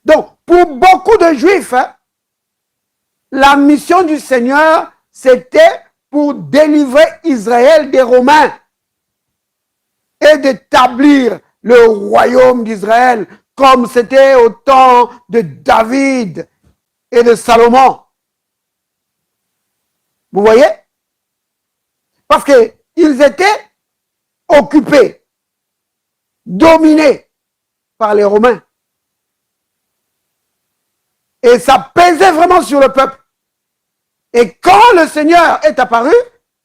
Donc, pour beaucoup de Juifs, hein, la mission du Seigneur, c'était pour délivrer Israël des Romains et d'établir le royaume d'Israël comme c'était au temps de David et de Salomon. Vous voyez? Parce qu'ils étaient occupés, dominés par les Romains. Et ça pesait vraiment sur le peuple. Et quand le Seigneur est apparu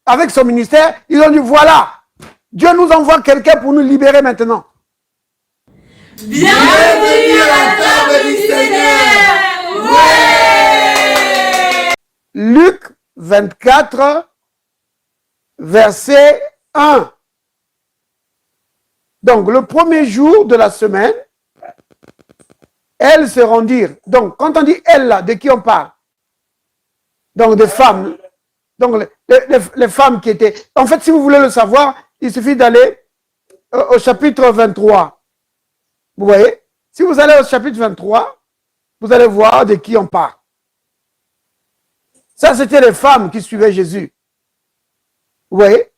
avec son ministère, ils ont dit, voilà, Dieu nous envoie quelqu'un pour nous libérer maintenant. Bienvenue à la table du Seigneur. Ouais. Luc 24, verset 1. Donc, le premier jour de la semaine, elles se rendirent. Donc, quand on dit elles là, de qui on parle? Donc, des femmes. Donc, les femmes qui étaient... En fait, si vous voulez le savoir, il suffit d'aller au chapitre 23. Vous voyez? Si vous allez au chapitre 23, vous allez voir de qui on parle. Ça, c'était les femmes qui suivaient Jésus. Vous voyez?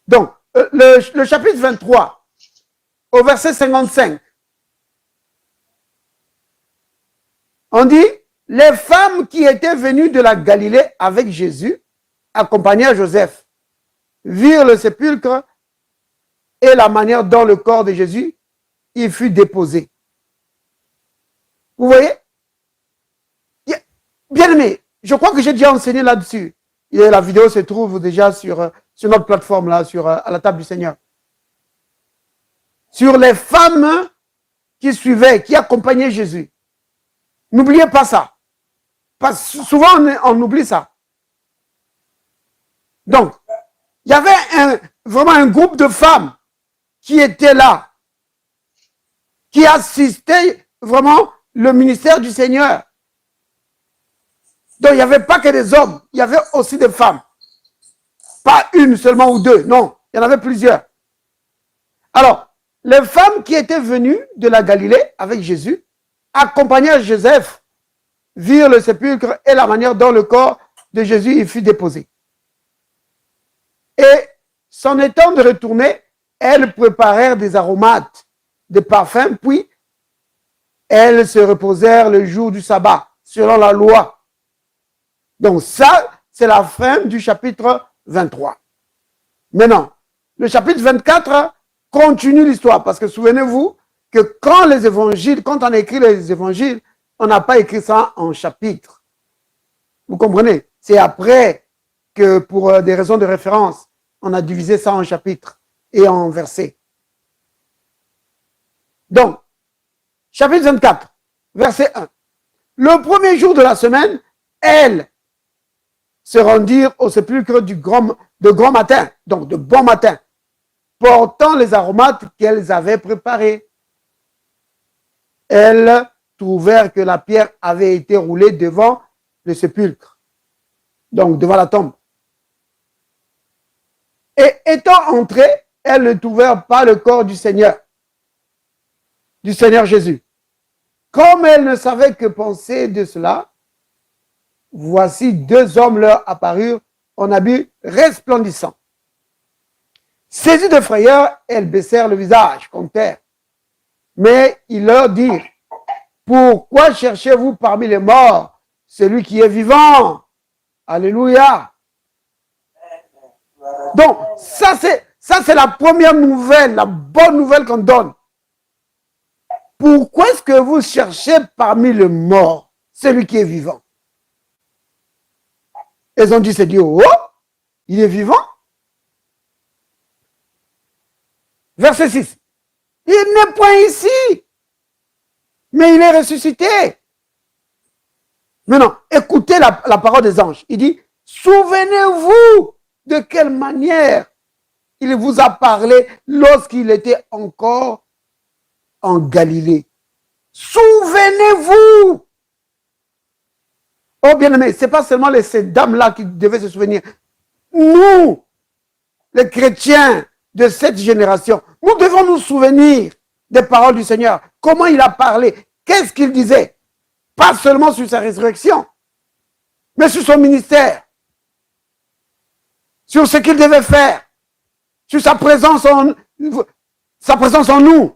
Donc, le chapitre 23, au verset 55, on dit, les femmes qui étaient venues de la Galilée avec Jésus, accompagnées à Joseph, virent le sépulcre et la manière dont le corps de Jésus y fut déposé. Vous voyez? Bien aimé, je crois que j'ai déjà enseigné là-dessus. Et la vidéo se trouve déjà sur notre plateforme, là, à la table du Seigneur. Sur les femmes qui suivaient, qui accompagnaient Jésus. N'oubliez pas ça. Parce que souvent, on oublie ça. Donc, il y avait vraiment un groupe de femmes qui étaient là, qui assistaient vraiment le ministère du Seigneur. Donc, il n'y avait pas que des hommes, il y avait aussi des femmes. Pas une seulement ou deux, non, il y en avait plusieurs. Alors, les femmes qui étaient venues de la Galilée avec Jésus, accompagnées à Joseph, virent le sépulcre et la manière dont le corps de Jésus y fut déposé. Et s'en étant de retourner, elles préparèrent des aromates, des parfums, puis elles se reposèrent le jour du sabbat, selon la loi. Donc ça, c'est la fin du chapitre 23. Maintenant, le chapitre 24 continue l'histoire, parce que souvenez-vous que quand les évangiles, quand on écrit les évangiles, on n'a pas écrit ça en chapitres. Vous comprenez? C'est après que, pour des raisons de référence, on a divisé ça en chapitres et en versets. Donc, chapitre 24, verset 1. Le premier jour de la semaine, elles se rendirent au sépulcre de grand matin, donc de bon matin, portant les aromates qu'elles avaient préparés. Elles trouvèrent que la pierre avait été roulée devant le sépulcre, donc devant la tombe. Et étant entrées, elles ne trouvèrent pas le corps du Seigneur Jésus. Comme elles ne savaient que penser de cela, voici deux hommes leur apparurent en habits resplendissants. Saisies de frayeur, elles baissèrent le visage contre terre. Mais ils leur dirent, pourquoi cherchez-vous parmi les morts celui qui est vivant? Alléluia. Donc, ça c'est la première nouvelle, la bonne nouvelle qu'on donne. Pourquoi est-ce que vous cherchez parmi les morts celui qui est vivant? Ils ont dit, c'est Dieu, oh, il est vivant. Verset 6. Il n'est point ici, mais il est ressuscité. Maintenant, écoutez la parole des anges. Il dit, souvenez-vous de quelle manière il vous a parlé lorsqu'il était encore en Galilée. Souvenez-vous. Oh bien-aimé, ce n'est pas seulement ces dames-là qui devaient se souvenir. Nous, les chrétiens de cette génération, nous devons nous souvenir des paroles du Seigneur. Comment il a parlé? Qu'est-ce qu'il disait? Pas seulement sur sa résurrection, mais sur son ministère, sur ce qu'il devait faire, sur sa présence en nous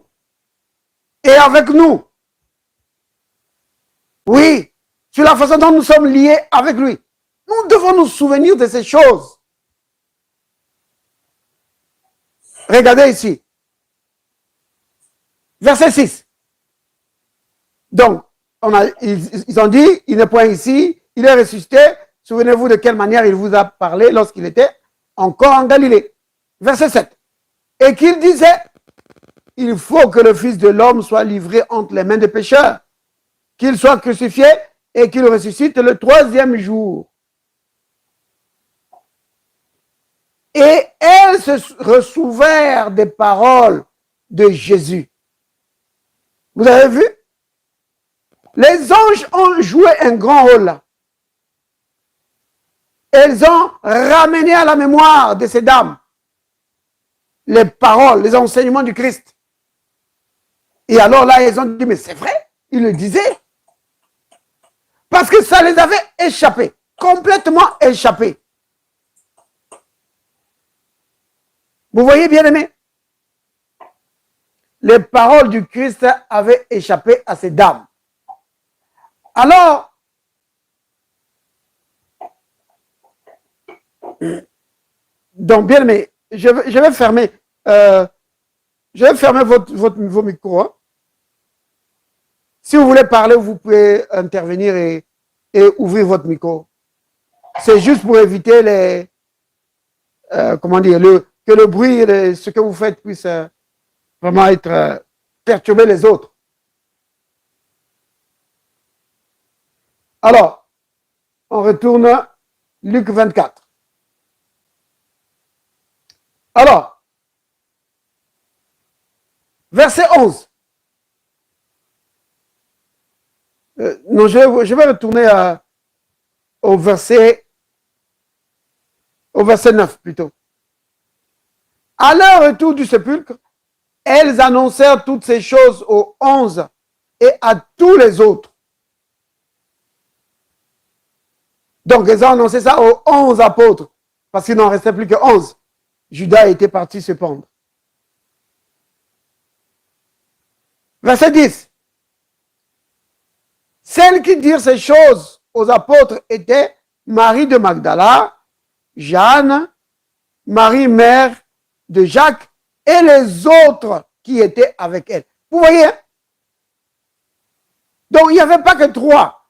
et avec nous. Oui, sur la façon dont nous sommes liés avec lui. Nous devons nous souvenir de ces choses. Regardez ici. Verset 6. Donc, ils ont dit, il n'est point ici, il est ressuscité. Souvenez-vous de quelle manière il vous a parlé lorsqu'il était encore en Galilée. Verset 7. Et qu'il disait, il faut que le Fils de l'homme soit livré entre les mains des pécheurs, qu'il soit crucifié et qu'il ressuscite le 3e jour. Et elles se ressouvinrent des paroles de Jésus. Vous avez vu? Les anges ont joué un grand rôle là. Elles ont ramené à la mémoire de ces dames les paroles, les enseignements du Christ. Et alors là, elles ont dit, mais c'est vrai, il le disait. Parce que ça les avait échappés, complètement échappés. Vous voyez, bien aimé? Les paroles du Christ avaient échappé à ces dames. Alors, donc bien aimé, je vais fermer vos micros. Hein. Si vous voulez parler, vous pouvez intervenir et ouvrir votre micro. C'est juste pour éviter les, comment dire, que le bruit, ce que vous faites puisse vraiment être perturber les autres. Alors, on retourne Luc 24. Alors, verset 11. Non, je vais retourner au verset 9 plutôt. À leur retour du sépulcre, elles annoncèrent toutes ces choses aux 11 et à tous les autres. Donc, elles ont annoncé ça aux 11 apôtres, parce qu'il n'en restait plus que 11. Judas était parti se pendre. Verset 10. Celles qui dirent ces choses aux apôtres étaient Marie de Magdala, Jeanne, Marie mère de Jacques et les autres qui étaient avec elle. Vous voyez? Donc, il n'y avait pas que 3.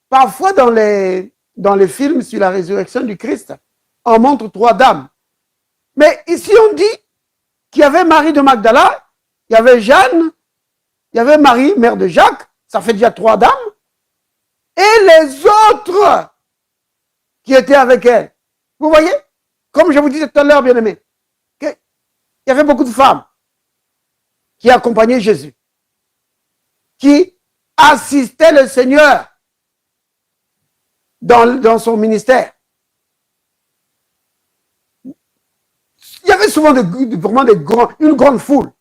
Parfois, dans les films sur la résurrection du Christ, on montre 3 dames. Mais ici, on dit qu'il y avait Marie de Magdala, il y avait Jeanne, il y avait Marie, mère de Jacques, ça fait déjà 3 dames, et les autres qui étaient avec elle. Vous voyez? Comme je vous disais tout à l'heure, bien aimé, il y avait beaucoup de femmes qui accompagnaient Jésus, qui assistaient le Seigneur dans son ministère. Il y avait souvent vraiment une grande foule.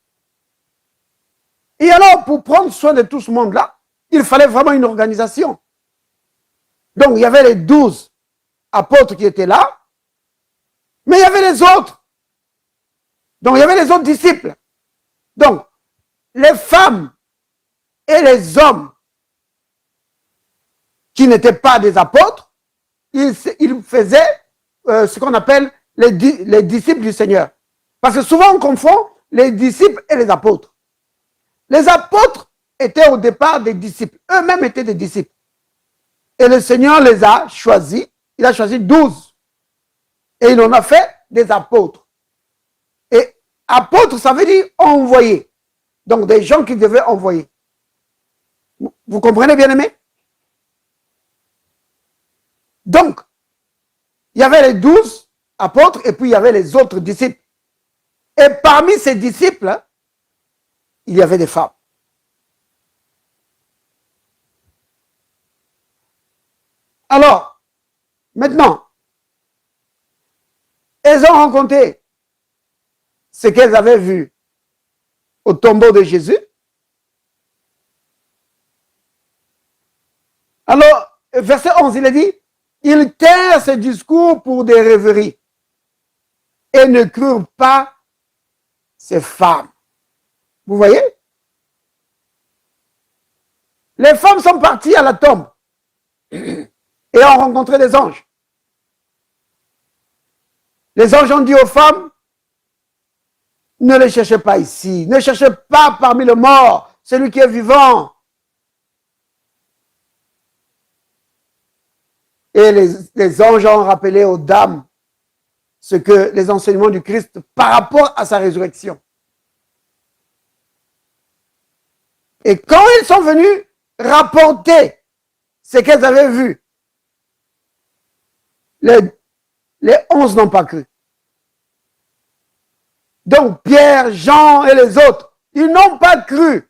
Et alors, pour prendre soin de tout ce monde-là, il fallait vraiment une organisation. Donc, il y avait les 12 apôtres qui étaient là, mais il y avait les autres. Donc, il y avait les autres disciples. Donc, les femmes et les hommes qui n'étaient pas des apôtres, ils faisaient ce qu'on appelle les disciples du Seigneur. Parce que souvent on confond les disciples et les apôtres. Les apôtres étaient au départ des disciples. Eux-mêmes étaient des disciples. Et le Seigneur les a choisis. Il a choisi 12. Et il en a fait des apôtres. Et apôtres, ça veut dire envoyer. Donc des gens qui devaient envoyer. Vous comprenez, bien aimé? Donc, il y avait les 12 apôtres et puis il y avait les autres disciples. Et parmi ces disciples, il y avait des femmes. Alors, maintenant, elles ont rencontré ce qu'elles avaient vu au tombeau de Jésus. Alors, verset 11, il a dit, ils tinrent ce discours pour des rêveries et ne crurent pas ces femmes. Vous voyez? Les femmes sont parties à la tombe et ont rencontré des anges. Les anges ont dit aux femmes, ne le cherchez pas ici, ne cherchez pas parmi les morts, celui qui est vivant. Et les anges ont rappelé aux dames ce que les enseignements du Christ par rapport à sa résurrection. Et quand ils sont venus rapporter ce qu'elles avaient vu, les 11 n'ont pas cru. Donc Pierre, Jean et les autres, ils n'ont pas cru.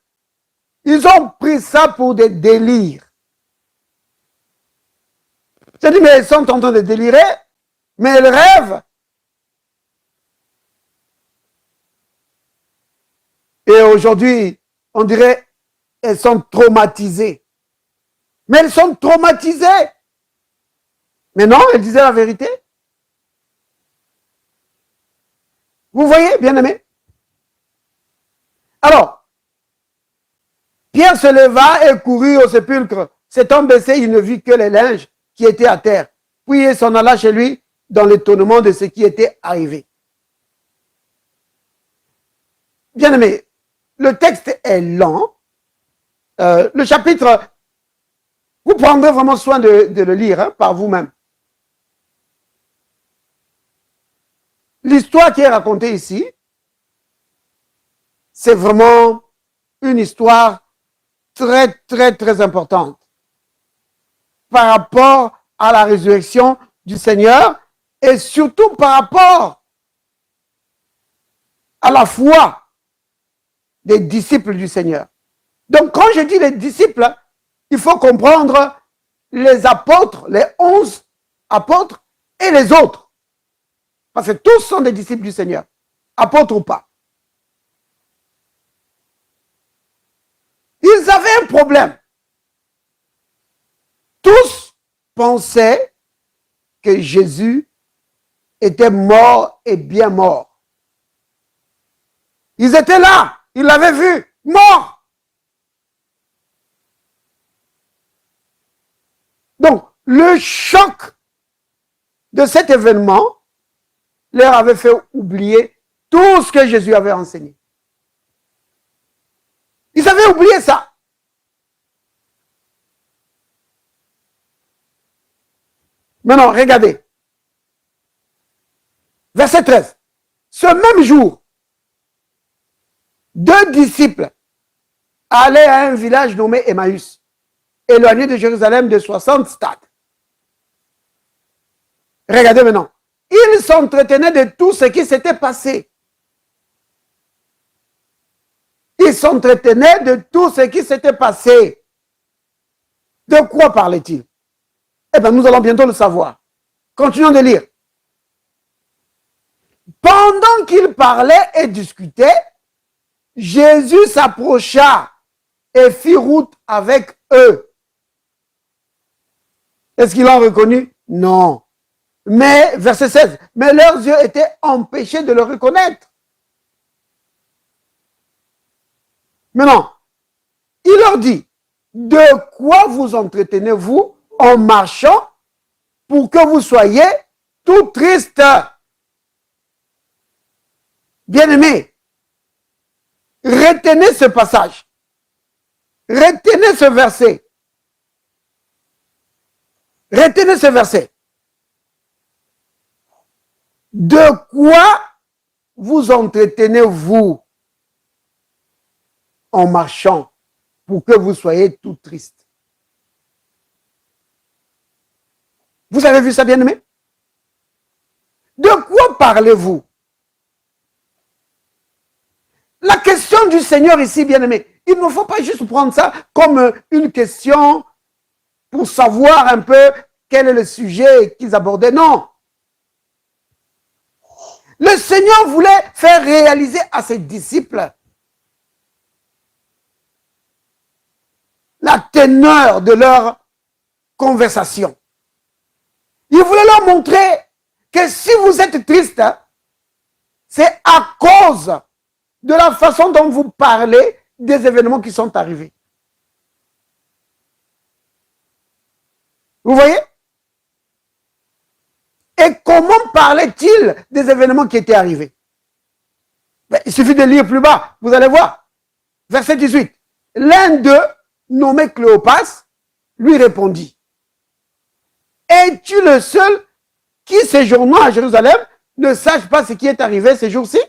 Ils ont pris ça pour des délires. Je dis, mais ils sont en train de délirer, mais ils rêvent. Et aujourd'hui, on dirait, elles sont traumatisées. Mais elles sont traumatisées. Mais non, elles disaient la vérité. Vous voyez, bien-aimés? Alors, Pierre se leva et courut au sépulcre. S'étant baissé, il ne vit que les linges qui étaient à terre. Puis il s'en alla chez lui dans l'étonnement de ce qui était arrivé. Bien-aimés, le texte est lent. Le chapitre, vous prendrez vraiment soin de le lire par vous-même. L'histoire qui est racontée ici, c'est vraiment une histoire très, très, très importante par rapport à la résurrection du Seigneur et surtout par rapport à la foi des disciples du Seigneur. Donc, quand je dis les disciples, il faut comprendre les apôtres, les 11 apôtres et les autres. Parce que tous sont des disciples du Seigneur, apôtres ou pas. Ils avaient un problème. Tous pensaient que Jésus était mort et bien mort. Ils étaient là, ils l'avaient vu, mort. Donc, le choc de cet événement leur avait fait oublier tout ce que Jésus avait enseigné. Ils avaient oublié ça. Maintenant, regardez. Verset 13. Ce même jour, 2 disciples allaient à un village nommé Emmaüs, éloigné de Jérusalem de 60 stades. Regardez maintenant. Ils s'entretenaient de tout ce qui s'était passé. Ils s'entretenaient de tout ce qui s'était passé. De quoi parlait-il? Eh bien, nous allons bientôt le savoir. Continuons de lire. Pendant qu'ils parlaient et discutaient, Jésus s'approcha et fit route avec eux. Est-ce qu'ils l'ont reconnu? Non. Mais, verset 16, mais leurs yeux étaient empêchés de le reconnaître. Maintenant, il leur dit, de quoi vous entretenez-vous en marchant pour que vous soyez tout tristes? Bien-aimés, retenez ce passage. Retenez ce verset. Retenez ce verset. De quoi vous entretenez-vous en marchant pour que vous soyez tout triste? Vous avez vu ça, bien-aimé? De quoi parlez-vous? La question du Seigneur ici, bien-aimé, il ne faut pas juste prendre ça comme une question pour savoir un peu quel est le sujet qu'ils abordaient. Non. Le Seigneur voulait faire réaliser à ses disciples teneur de leur conversation. Il voulait leur montrer que si vous êtes triste, c'est à cause de la façon dont vous parlez des événements qui sont arrivés. Vous voyez? Et comment parlait-il des événements qui étaient arrivés? Ben, il suffit de lire plus bas, vous allez voir. Verset 18. L'un d'eux, nommé Cléopas, lui répondit: es-tu le seul qui, séjournant à Jérusalem, ne sache pas ce qui est arrivé ces jours-ci?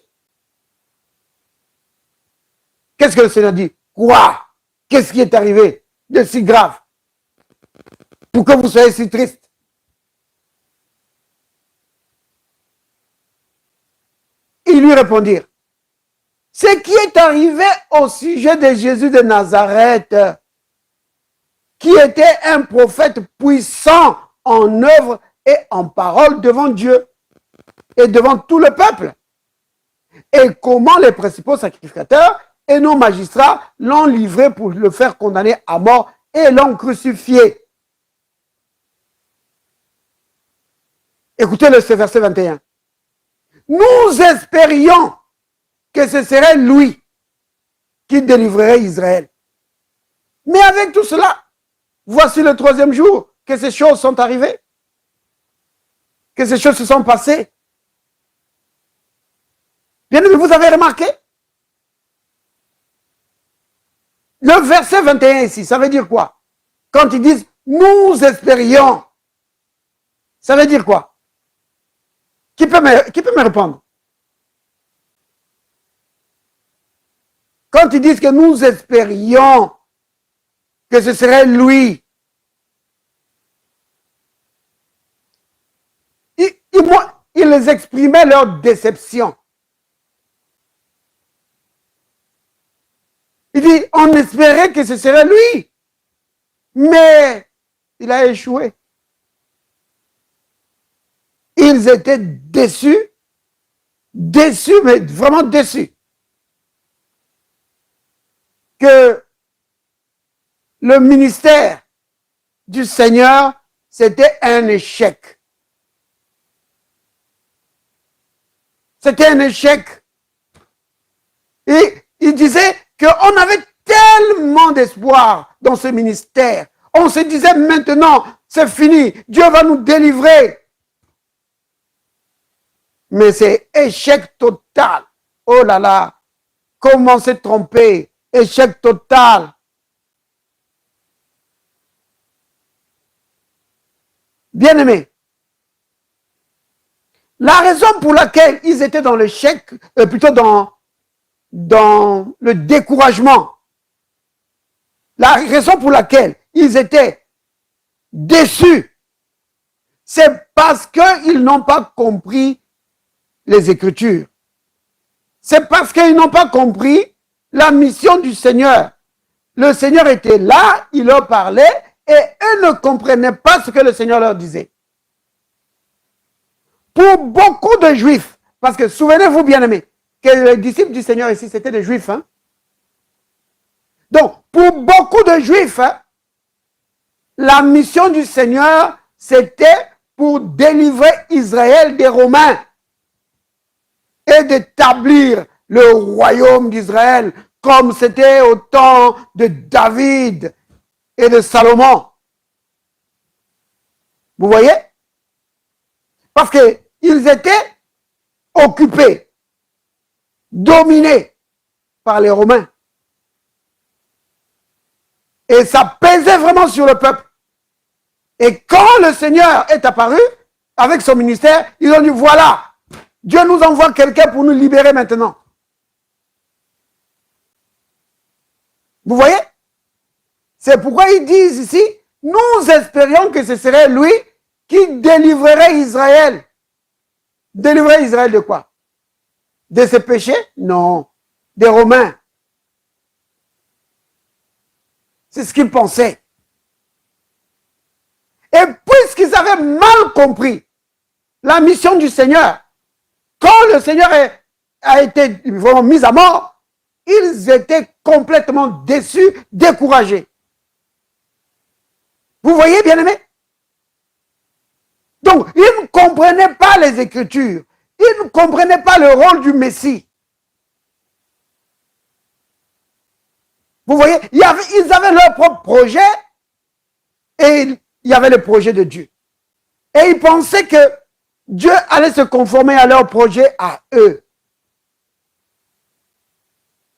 Qu'est-ce que le Seigneur dit? Quoi? Qu'est-ce qui est arrivé de si grave pour que vous soyez si triste? Ils lui répondirent: ce qui est arrivé au sujet de Jésus de Nazareth, qui était un prophète puissant en œuvre et en parole devant Dieu et devant tout le peuple, et comment les principaux sacrificateurs et nos magistrats l'ont livré pour le faire condamner à mort et l'ont crucifié. Écoutez le verset 21. Nous espérions que ce serait lui qui délivrerait Israël. Mais avec tout cela, voici le troisième jour que ces choses sont arrivées, que ces choses se sont passées. Bien aimé, vous avez remarqué? Le verset 21 ici, ça veut dire quoi? Quand ils disent « nous espérions », ça veut dire quoi? Qui peut me répondre? Quand ils disent que nous espérions que ce serait lui, ils exprimaient leur déception. Il dit, on espérait que ce serait lui, mais il a échoué. Ils étaient déçus, mais vraiment déçus, que le ministère du Seigneur, c'était un échec. C'était un échec. Et il disait qu'on avait tellement d'espoir dans ce ministère. On se disait maintenant, c'est fini, Dieu va nous délivrer. Mais c'est échec total. Oh là là, comment s'est trompé? Échec total. Bien-aimés, la raison pour laquelle ils étaient dans l'échec, plutôt dans le découragement, la raison pour laquelle ils étaient déçus, c'est parce qu'ils n'ont pas compris les Écritures. C'est parce qu'ils n'ont pas compris la mission du Seigneur. Le Seigneur était là, il leur parlait, et eux ne comprenaient pas ce que le Seigneur leur disait. Pour beaucoup de Juifs, parce que souvenez-vous bien aimés, que les disciples du Seigneur ici, c'était des Juifs. Hein? Donc, pour beaucoup de Juifs, hein, la mission du Seigneur, c'était pour délivrer Israël des Romains et d'établir le royaume d'Israël comme c'était au temps de David et de Salomon. Vous voyez? Parce qu'ils étaient occupés, dominés par les Romains. Et ça pesait vraiment sur le peuple. Et quand le Seigneur est apparu avec son ministère, ils ont dit, voilà, Dieu nous envoie quelqu'un pour nous libérer maintenant. Vous voyez? C'est pourquoi ils disent ici, nous espérions que ce serait lui qui délivrerait Israël. Délivrer Israël de quoi? De ses péchés? Non. Des Romains. C'est ce qu'ils pensaient. Et puisqu'ils avaient mal compris la mission du Seigneur, quand le Seigneur a été vraiment mis à mort, ils étaient complètement déçus, découragés. Vous voyez, bien-aimés? Donc, ils ne comprenaient pas les Écritures. Ils ne comprenaient pas le rôle du Messie. Vous voyez, ils avaient leur propre projet et il y avait le projet de Dieu. Et ils pensaient que Dieu allait se conformer à leur projet, à eux.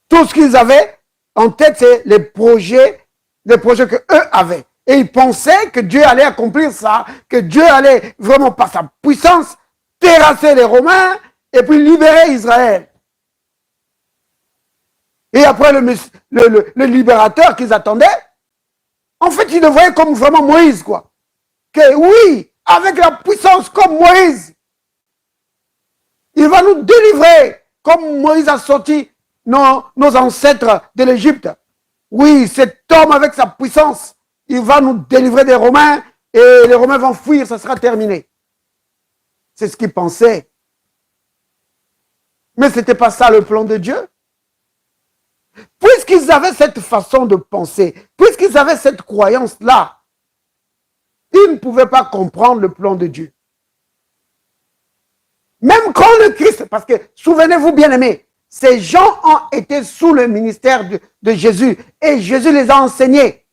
Tout ce qu'ils avaient en tête, c'est les projets que eux avaient. Et ils pensaient que Dieu allait accomplir ça, que Dieu allait vraiment par sa puissance terrasser les Romains et puis libérer Israël. Et après le libérateur qu'ils attendaient, en fait, ils le voyaient comme vraiment Moïse, quoi. Que oui, avec la puissance comme Moïse, il va nous délivrer, comme Moïse a sorti nos ancêtres de l'Égypte. Oui, cet homme avec sa puissance, il va nous délivrer des Romains et les Romains vont fuir, ça sera terminé. C'est ce qu'ils pensaient. Mais ce n'était pas ça le plan de Dieu. Puisqu'ils avaient cette façon de penser, puisqu'ils avaient cette croyance-là, ils ne pouvaient pas comprendre le plan de Dieu. Même quand le Christ, parce que souvenez-vous bien aimés, ces gens ont été sous le ministère de Jésus et Jésus les a enseignés.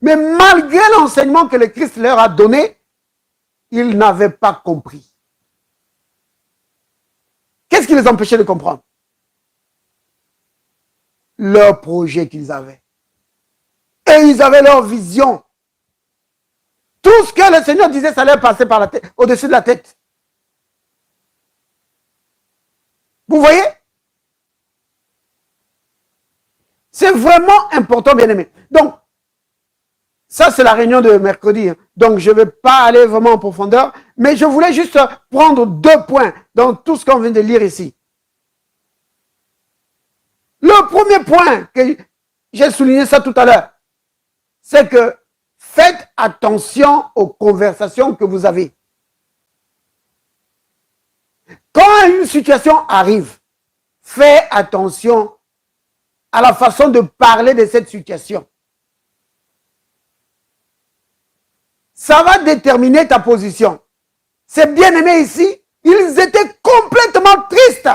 Mais malgré l'enseignement que le Christ leur a donné, ils n'avaient pas compris. Qu'est-ce qui les empêchait de comprendre? Leur projet qu'ils avaient. Et ils avaient leur vision. Tout ce que le Seigneur disait, ça allait passer par la tête, au-dessus de la tête. Vous voyez? C'est vraiment important, bien aimé. Donc, ça c'est la réunion de mercredi. Donc, je ne vais pas aller vraiment en profondeur, mais je voulais juste prendre 2 points dans tout ce qu'on vient de lire ici. Le premier point, que j'ai souligné ça tout à l'heure, c'est que faites attention aux conversations que vous avez. Quand une situation arrive, fais attention à la façon de parler de cette situation. Ça va déterminer ta position. C'est bien aimé ici, ils étaient complètement tristes.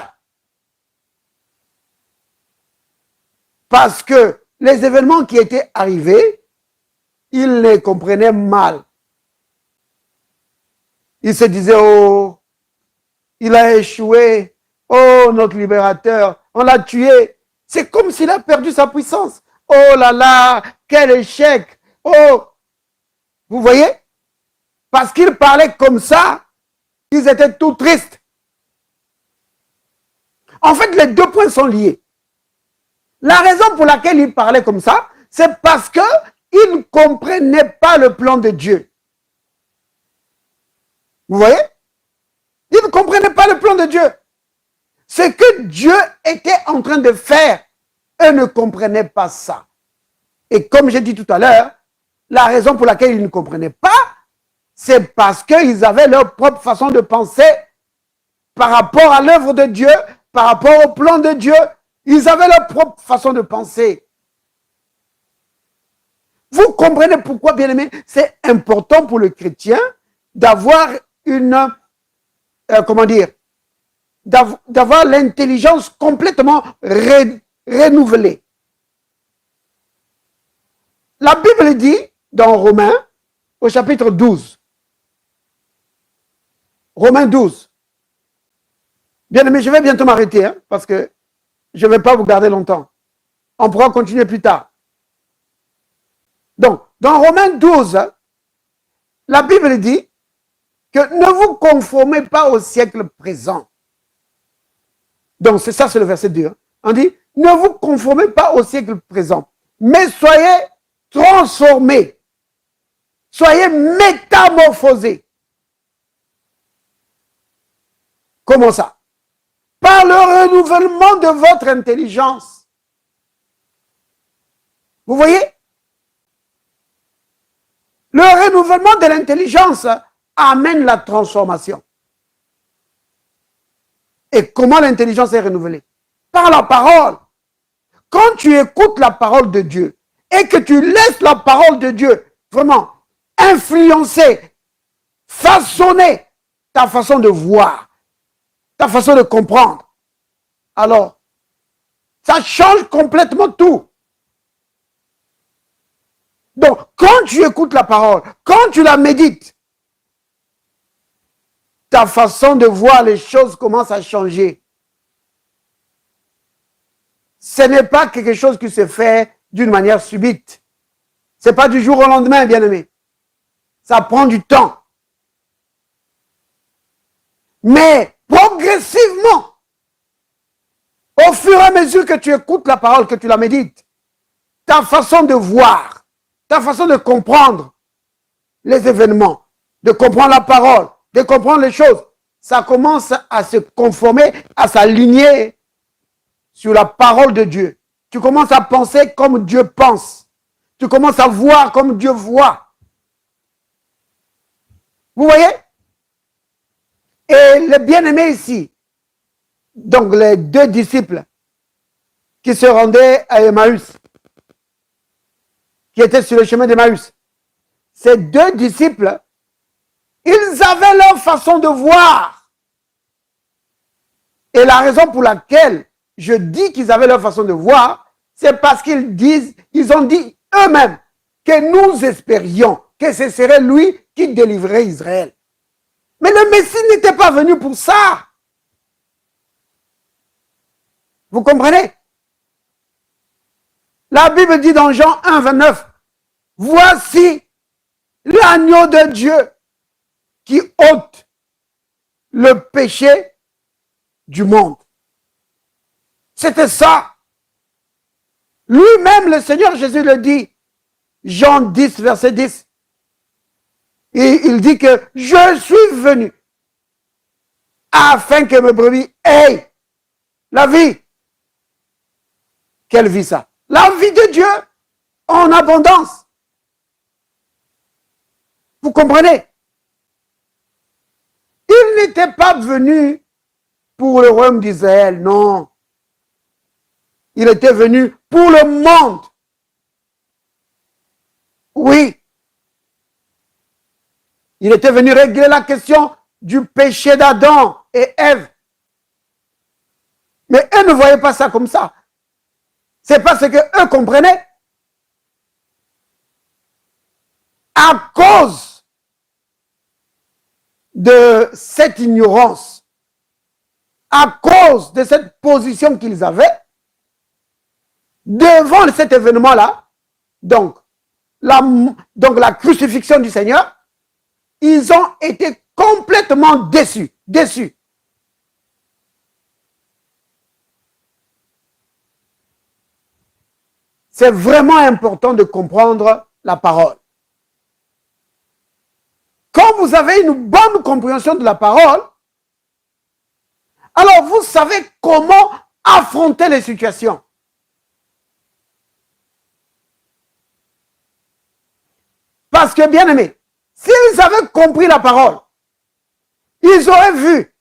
Parce que les événements qui étaient arrivés, ils les comprenaient mal. Ils se disaient, oh, il a échoué, oh, notre libérateur, on l'a tué. C'est comme s'il a perdu sa puissance. Oh là là, quel échec. Oh, vous voyez? Parce qu'ils parlaient comme ça, ils étaient tout tristes. En fait, les 2 points sont liés. La raison pour laquelle ils parlaient comme ça, c'est parce qu'ils ne comprenaient pas le plan de Dieu. Vous voyez? Ils ne comprenaient pas le plan de Dieu. Ce que Dieu était en train de faire, eux ne comprenaient pas ça. Et comme j'ai dit tout à l'heure, la raison pour laquelle ils ne comprenaient pas, c'est parce qu'ils avaient leur propre façon de penser par rapport à l'œuvre de Dieu, par rapport au plan de Dieu. Ils avaient leur propre façon de penser. Vous comprenez pourquoi, bien aimé, c'est important pour le chrétien d'avoir une, comment dire, d'avoir l'intelligence complètement renouvelée. La Bible dit, dans Romains, au chapitre 12, Romains 12, bien aimé, je vais bientôt m'arrêter, hein, parce que je ne vais pas vous garder longtemps. On pourra continuer plus tard. Donc, dans Romains 12, la Bible dit que ne vous conformez pas au siècle présent. Donc, c'est ça, c'est le verset 2. On dit, ne vous conformez pas au siècle présent, mais soyez transformés. Soyez métamorphosés. Comment ça? Par le renouvellement de votre intelligence. Vous voyez? Le renouvellement de l'intelligence amène la transformation. Et comment l'intelligence est renouvelée? Par la parole. Quand tu écoutes la parole de Dieu et que tu laisses la parole de Dieu vraiment influencer, façonner ta façon de voir, ta façon de comprendre, alors ça change complètement tout. Donc, quand tu écoutes la parole, quand tu la médites, ta façon de voir les choses commence à changer. Ce n'est pas quelque chose qui se fait d'une manière subite. Ce n'est pas du jour au lendemain, bien-aimé. Ça prend du temps. Mais progressivement, au fur et à mesure que tu écoutes la parole, que tu la médites, ta façon de voir, ta façon de comprendre les événements, de comprendre la parole, de comprendre les choses, ça commence à se conformer, à s'aligner sur la parole de Dieu. Tu commences à penser comme Dieu pense. Tu commences à voir comme Dieu voit. Vous voyez? Et les bien-aimés ici, donc les deux disciples qui se rendaient à Emmaüs, qui étaient sur le chemin d'Emmaüs, ces deux disciples, ils avaient leur façon de voir. Et la raison pour laquelle je dis qu'ils avaient leur façon de voir, c'est parce ils ont dit eux-mêmes que nous espérions que ce serait lui qui délivrerait Israël. Mais le Messie n'était pas venu pour ça. Vous comprenez? La Bible dit dans Jean 1, 29, « Voici l'agneau de Dieu qui ôte le péché du monde. » C'était ça. Lui-même, le Seigneur Jésus le dit. Jean 10, verset 10. Et il dit que je suis venu afin que mes brebis aient la vie. Quelle vie ça? La vie de Dieu en abondance. Vous comprenez? Il n'était pas venu pour le royaume d'Israël, non. Il était venu pour le monde. Oui. Il était venu régler la question du péché d'Adam et Ève. Mais eux ne voyaient pas ça comme ça. C'est parce que eux comprenaient. À cause de cette ignorance, à cause de cette position qu'ils avaient, devant cet événement-là, donc la crucifixion du Seigneur, ils ont été complètement déçus. C'est vraiment important de comprendre la parole. Quand vous avez une bonne compréhension de la parole, alors vous savez comment affronter les situations. Parce que, bien aimé, s'ils avaient compris la parole, ils auraient vu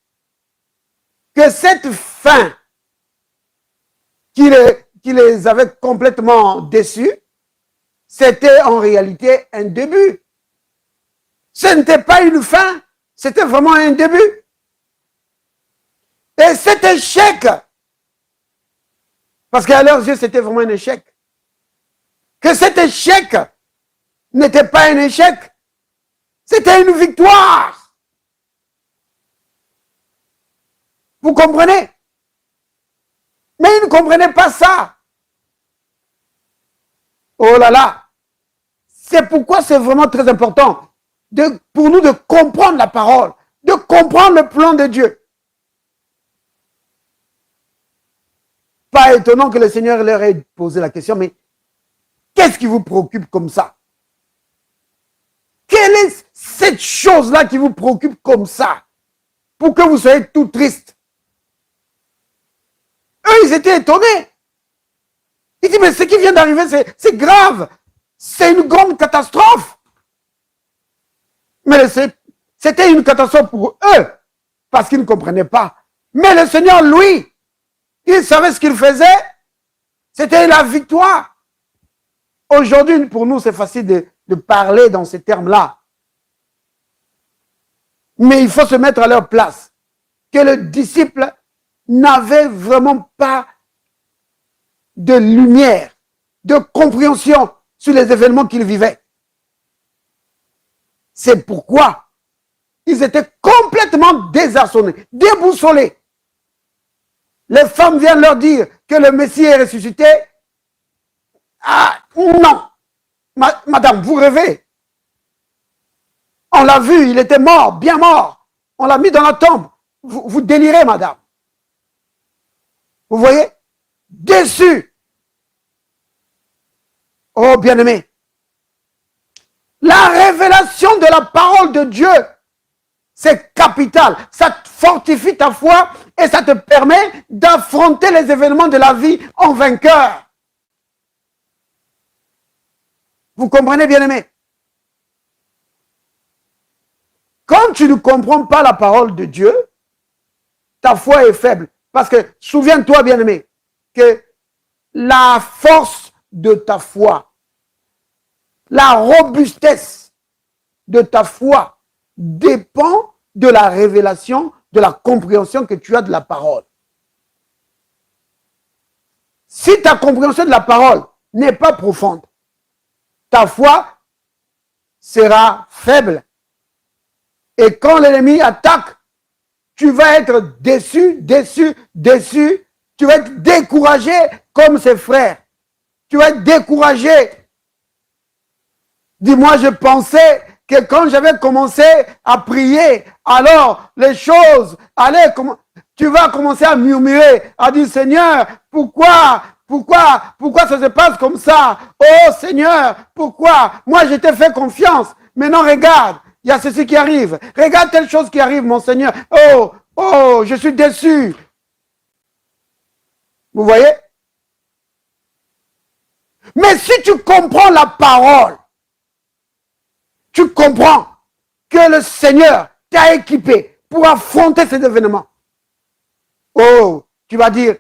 que cette fin qui les avait complètement déçus, c'était en réalité un début. Ce n'était pas une fin, c'était vraiment un début. Et cet échec, parce qu'à leurs yeux, c'était vraiment un échec, que cet échec n'était pas un échec, c'était une victoire. Vous comprenez? Mais ils ne comprenaient pas ça. Oh là là. C'est pourquoi c'est vraiment très important pour nous de comprendre la parole, de comprendre le plan de Dieu. Pas étonnant que le Seigneur leur ait posé la question, mais qu'est-ce qui vous préoccupe comme ça? Quelle est cette chose-là qui vous préoccupe comme ça? Pour que vous soyez tout triste. Eux, ils étaient étonnés. Ils disent, mais ce qui vient d'arriver, c'est grave. C'est une grande catastrophe. Mais c'était une catastrophe pour eux, parce qu'ils ne comprenaient pas. Mais le Seigneur, lui, il savait ce qu'il faisait. C'était la victoire. Aujourd'hui, pour nous, c'est facile de parler dans ces termes-là. Mais il faut se mettre à leur place. Que le disciple n'avait vraiment pas de lumière, de compréhension sur les événements qu'il vivait. C'est pourquoi ils étaient complètement désarçonnés, déboussolés. Les femmes viennent leur dire que le Messie est ressuscité. Ah non, madame, vous rêvez. On l'a vu, il était mort, bien mort. On l'a mis dans la tombe. Vous délirez, madame. Vous voyez? Déçu. Oh, bien-aimé. La révélation de la parole de Dieu, c'est capital. Ça te fortifie ta foi et ça te permet d'affronter les événements de la vie en vainqueur. Vous comprenez, bien-aimé? Quand tu ne comprends pas la parole de Dieu, ta foi est faible. Parce que, souviens-toi, bien-aimé, que la force de ta foi, la robustesse de ta foi dépend de la révélation, de la compréhension que tu as de la parole. Si ta compréhension de la parole n'est pas profonde, ta foi sera faible. Et quand l'ennemi attaque, tu vas être déçu, déçu, déçu. Tu vas être découragé comme ses frères. Tu vas être découragé. Dis-moi, je pensais que quand j'avais commencé à prier, alors les choses allaient... Tu vas commencer à murmurer, à dire, Seigneur, pourquoi ça se passe comme ça? Oh Seigneur, pourquoi? Moi, je t'ai fait confiance. Maintenant, regarde. Il y a ceci qui arrive. Regarde telle chose qui arrive, mon Seigneur. Oh, je suis déçu. Vous voyez? Mais si tu comprends la parole, tu comprends que le Seigneur t'a équipé pour affronter ces événements. Oh, tu vas dire,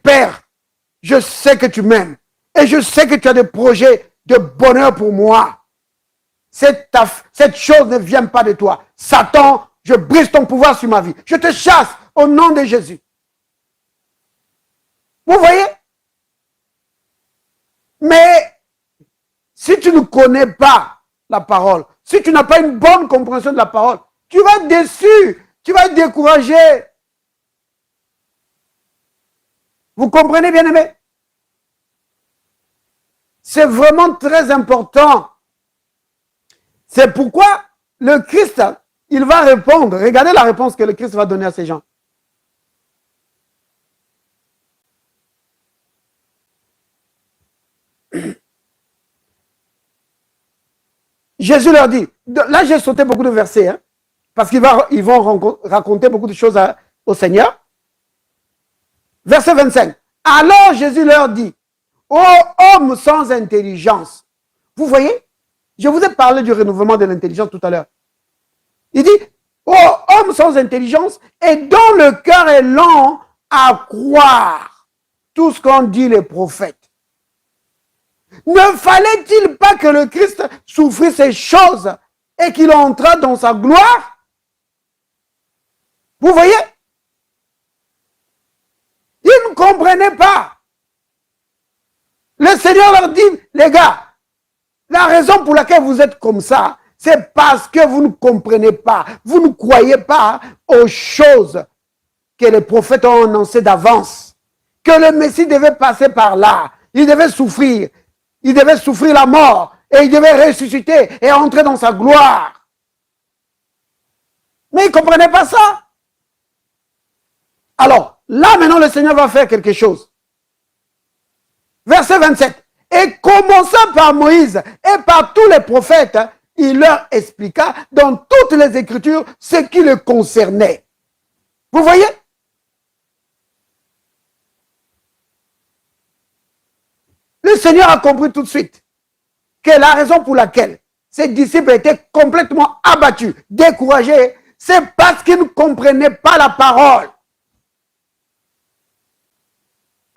Père, je sais que tu m'aimes et je sais que tu as des projets de bonheur pour moi. Cette chose ne vient pas de toi. Satan, je brise ton pouvoir sur ma vie. Je te chasse au nom de Jésus. Vous voyez? Mais si tu ne connais pas la parole, si tu n'as pas une bonne compréhension de la parole, tu vas être déçu, tu vas être découragé. Vous comprenez, bien-aimé? C'est vraiment très important. C'est pourquoi le Christ, il va répondre. Regardez la réponse que le Christ va donner à ces gens. Jésus leur dit, là j'ai sauté beaucoup de versets, hein, parce qu'ils vont raconter beaucoup de choses au Seigneur. Verset 25. Alors Jésus leur dit, ô homme sans intelligence. Vous voyez? Je vous ai parlé du renouvellement de l'intelligence tout à l'heure. Il dit, ô homme sans intelligence et dont le cœur est lent à croire tout ce qu'ont dit les prophètes. Ne fallait-il pas que le Christ souffrisse ces choses et qu'il entra dans sa gloire? Vous voyez? Ils ne comprenaient pas. Le Seigneur leur dit, les gars, la raison pour laquelle vous êtes comme ça, c'est parce que vous ne comprenez pas, vous ne croyez pas aux choses que les prophètes ont annoncées d'avance. Que le Messie devait passer par là, il devait souffrir la mort, et il devait ressusciter et entrer dans sa gloire. Mais ils ne comprenaient pas ça. Alors, là maintenant le Seigneur va faire quelque chose. Verset 27. Et commençant par Moïse et par tous les prophètes, il leur expliqua dans toutes les Écritures ce qui le concernait. Vous voyez? Le Seigneur a compris tout de suite que la raison pour laquelle ses disciples étaient complètement abattus, découragés, c'est parce qu'ils ne comprenaient pas la parole.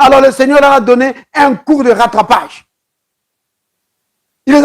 Alors le Seigneur leur a donné un cours de rattrapage. Il les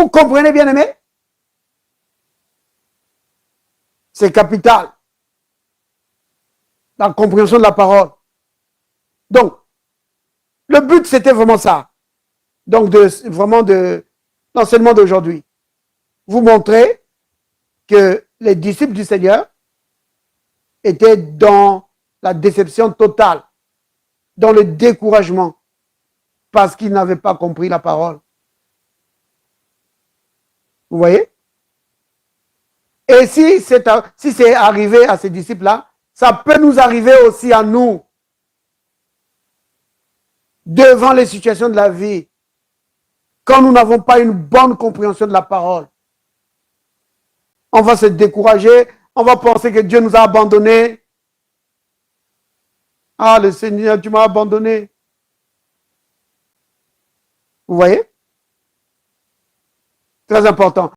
Vous comprenez, bien aimé? C'est capital. La compréhension de la parole. Donc, le but, c'était vraiment ça. Donc, vraiment de l'enseignement d'aujourd'hui. Vous montrer que les disciples du Seigneur étaient dans la déception totale, dans le découragement, parce qu'ils n'avaient pas compris la parole. Vous voyez? Et si c'est arrivé à ces disciples-là, ça peut nous arriver aussi à nous, devant les situations de la vie, quand nous n'avons pas une bonne compréhension de la parole. On va se décourager, on va penser que Dieu nous a abandonnés. Ah, le Seigneur, tu m'as abandonné. Vous voyez? Très important.